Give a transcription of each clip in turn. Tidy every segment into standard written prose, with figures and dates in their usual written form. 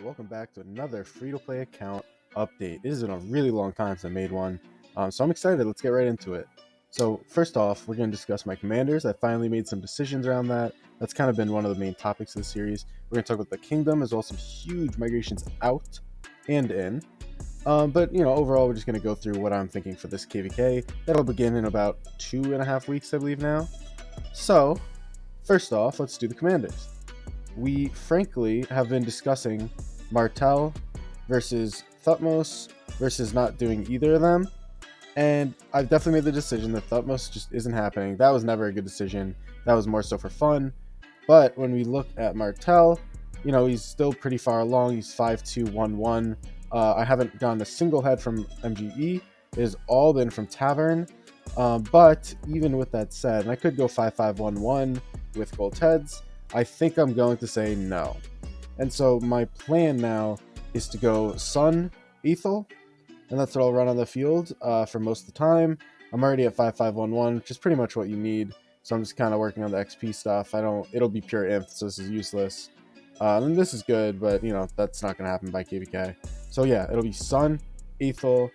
Welcome back to another free-to-play account update. It has been a really long time since I made one, so I'm excited. Let's get right into it. So first off, we're going to discuss my commanders. I finally made some decisions around that. That's kind of been one of the main topics of the series. We're going to talk about the kingdom as well as some huge migrations out and in. But overall, we're just going to go through what I'm thinking for this KVK. That'll begin in about 2.5 weeks, I believe now. So first off, let's do the commanders. We frankly have been discussing Martel versus Thutmose versus not doing either of them. And I've definitely made the decision that Thutmose just isn't happening. That was never a good decision. That was more so for fun. But when we look at Martel, he's still pretty far along. He's 5-2-1-1. I haven't gotten a single head from MGE. It has all been from Tavern. But even with that said, and I could go 5-5-1-1 with gold heads, I think I'm going to say no. And so my plan now is to go Sun Ethel, and that's what I'll run on the field for most of the time. I'm already at 5-5-1-1, which is pretty much what you need. So I'm just kind of working on the XP stuff. It'll be pure inf, so this is useless. And this is good, but that's not gonna happen by KVK. So yeah, it'll be Sun, Ethel,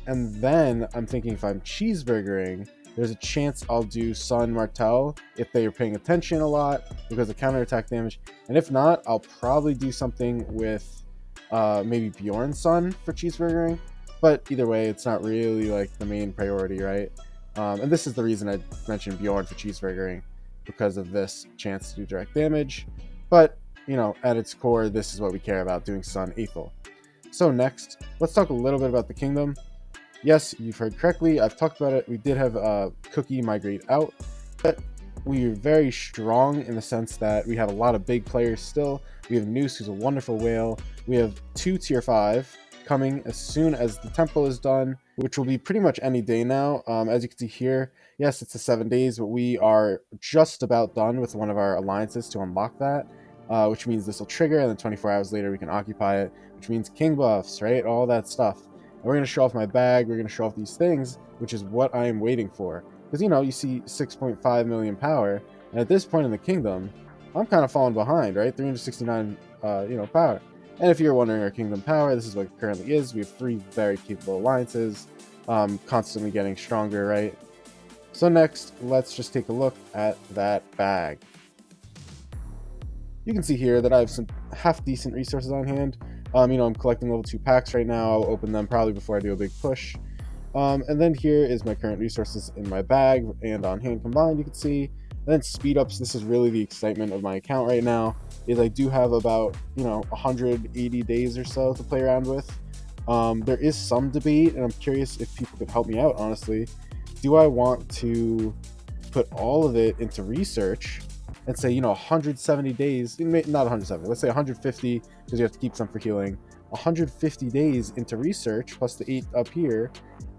and then I'm thinking if I'm cheeseburgering, there's a chance I'll do Sun Martel if they are paying attention a lot because of counterattack damage. And if not, I'll probably do something with maybe Bjorn Sun for cheeseburgering. But either way, it's not really like the main priority, right? And this is the reason I mentioned Bjorn for cheeseburgering, because of this chance to do direct damage. But, at its core, this is what we care about, doing Sun Ethel. So next, let's talk a little bit about the kingdom. Yes, you've heard correctly. I've talked about it. We did have Cookie migrate out, but we're very strong in the sense that we have a lot of big players still. We have Noose, who's a wonderful whale. We have 2 tier 5 coming as soon as the temple is done, which will be pretty much any day now. As you can see here, yes, it's the 7 days, but we are just about done with one of our alliances to unlock that, which means this will trigger, and then 24 hours later we can occupy it, which means king buffs, right? All that stuff. And we're going to show off my bag, we're going to show off these things, which is what I am waiting for. Because, you see 6.5 million power, and at this point in the kingdom, I'm kind of falling behind, right? 369, power. And if you're wondering our kingdom power, this is what it currently is. We have 3 very capable alliances, constantly getting stronger, right? So next, let's just take a look at that bag. You can see here that I have some half-decent resources on hand. I'm collecting level 2 packs right now. I'll open them probably before I do a big push. And then here is my current resources in my bag and on hand combined, you can see. And then speed ups, this is really the excitement of my account right now, is I do have about, 180 days or so to play around with. There is some debate, and I'm curious if people could help me out, honestly. Do I want to put all of it into research and say, 170 days, not 170, let's say 150, because you have to keep some for healing, 150 days into research plus the 8 up here,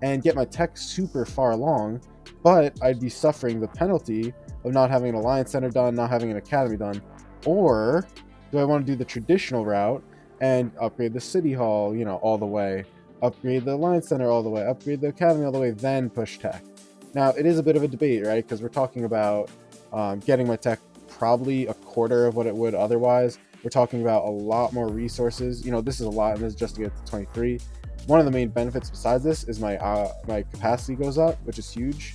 and get my tech super far along, but I'd be suffering the penalty of not having an alliance center done, not having an academy done. Or do I want to do the traditional route and upgrade the city hall, all the way, upgrade the alliance center all the way, upgrade the academy all the way, then push tech? Now, it is a bit of a debate, right? Because we're talking about getting my tech probably a quarter of what it would otherwise. We're talking about a lot more resources. This is a lot, and this is just to get to 23. One of the main benefits besides this is my capacity goes up, which is huge.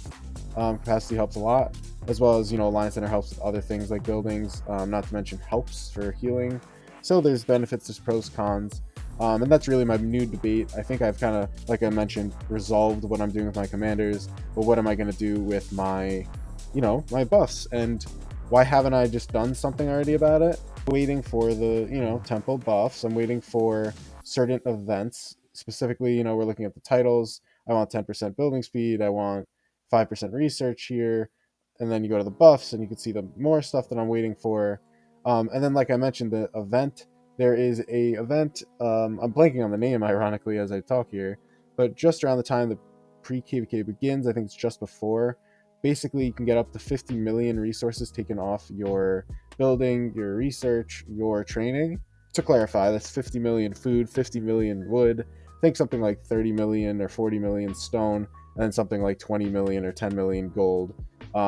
Capacity helps a lot, as well as, Alliance Center helps with other things like buildings, not to mention helps for healing. So there's benefits, there's pros, cons. And that's really my new debate. I think I've kind of, like I mentioned, resolved what I'm doing with my commanders, but what am I going to do with my, my buffs? And why haven't I just done something already about it? Waiting for the, temple buffs. I'm waiting for certain events. Specifically, we're looking at the titles. I want 10% building speed. I want 5% research here. And then you go to the buffs and you can see the more stuff that I'm waiting for. And then, like I mentioned, the event. There is a event. I'm blanking on the name, ironically, as I talk here. But just around the time the pre-KVK begins, I think it's just before. Basically, you can get up to 50 million resources taken off your building, your research, your training. To clarify, that's 50 million food, 50 million wood. I think something like 30 million or 40 million stone, and then something like 20 million or 10 million gold,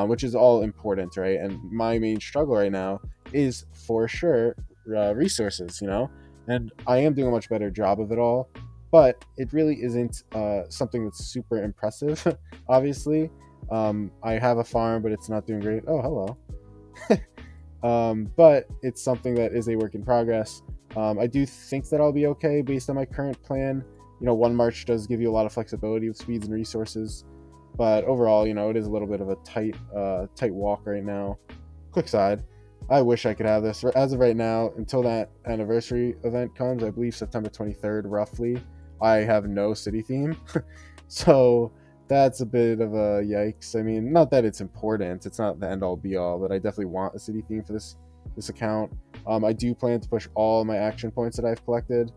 which is all important, right? And my main struggle right now is for sure resources, and I am doing a much better job of it all. But it really isn't something that's super impressive. Obviously, I have a farm, but it's not doing great. Oh, hello. But it's something that is a work in progress. I do think that I'll be okay based on my current plan. One March does give you a lot of flexibility with speeds and resources, but overall, it is a little bit of a tight walk right now. Quick side, I wish I could have this. As of right now, until that anniversary event comes, I believe September 23rd, roughly, I have no city theme. So that's a bit of a yikes. I mean, not that it's important, it's not the end all be all, but I definitely want a city theme for this account. I do plan to push all my action points that I've collected,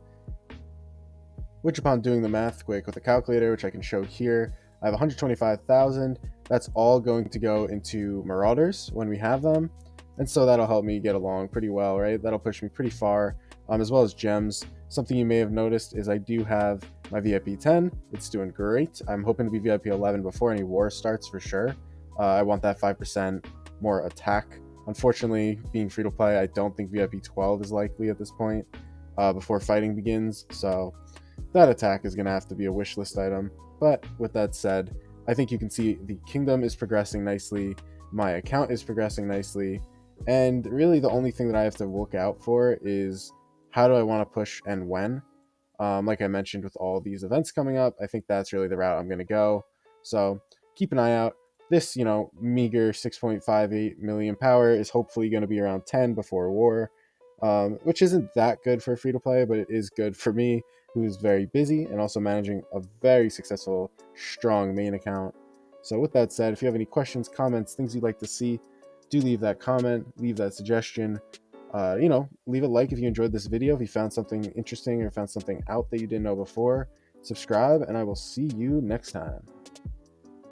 which upon doing the math quick with a calculator, which I can show here, I have 125,000. That's all going to go into Marauders when we have them. And so that'll help me get along pretty well, right? That'll push me pretty far, as well as gems. Something you may have noticed is I do have my VIP 10. It's doing great. I'm hoping to be VIP 11 before any war starts for sure. I want that 5% more attack. Unfortunately, being free to play, I don't think VIP 12 is likely at this point before fighting begins. So that attack is going to have to be a wish list item. But with that said, I think you can see the kingdom is progressing nicely, my account is progressing nicely, and really the only thing that I have to look out for is how do I want to push and when. Like I mentioned, with all these events coming up, I think that's really the route I'm going to go. So keep an eye out. This, meager 6.58 million power is hopefully going to be around 10 before war, which isn't that good for free to play, but it is good for me, who's very busy and also managing a very successful, strong main account. So with that said, if you have any questions, comments, things you'd like to see, do leave that comment, leave that suggestion. Leave a like if you enjoyed this video, if you found something interesting or found something out that you didn't know before. Subscribe, and I will see you next time.